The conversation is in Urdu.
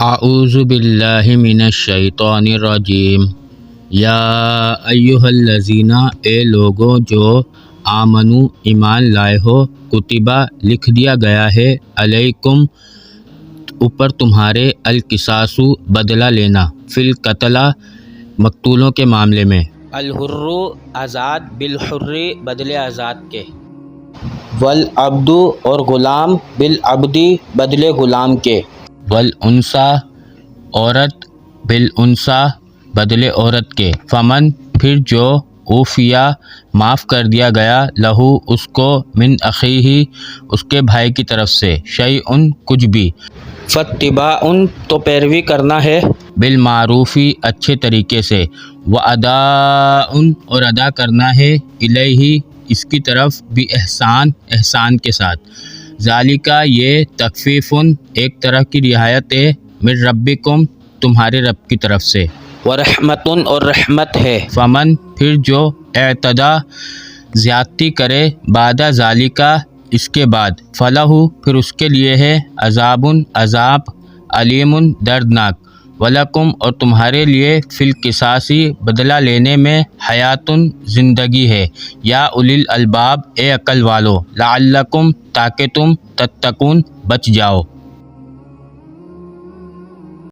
اعوذ باللہ من الشیطان الرجیم۔ یا ایہا الذین، اے لوگوں جو آمنو ایمان لائے ہو، کتبہ لکھ دیا گیا ہے، علیکم اوپر تمہارے، القصاص بدلہ لینا، فی القتلہ مقتولوں کے معاملے میں، الحر آزاد، بالحر بدلے آزاد کے، والعبد اور غلام، بالعبد بدلے غلام کے، والانثی عورت، بالانثی بدلے عورت کے، فمن پھر جو اوفیا معاف کر دیا گیا، لہو اس کو، من اخیہ اس کے بھائی کی طرف سے، شیئن کچھ بھی، فاتباع تو پیروی کرنا ہے، بالمعروفی اچھے طریقے سے، واداء اور ادا کرنا ہے، الیہ اس کی طرف، باحسان احسان کے ساتھ، ذالک یہ، تخفیف ایک طرح کی رعایت ہے، من ربکم تمہارے رب کی طرف سے، ورحمت اور رحمت ہے، فمن پھر جو اعتدی زیادتی کرے، بعد ذالک اس کے بعد، فلہ پھر اس کے لیے ہے، عذاب عذاب، علیم دردناک، ولکم اور تمہارے لیے، فی القصاص بدلہ لینے میں، حیات زندگی ہے، یا اولی الالباب اے عقل والو، لعلکم تاکہ تم، تتقون بچ جاؤ۔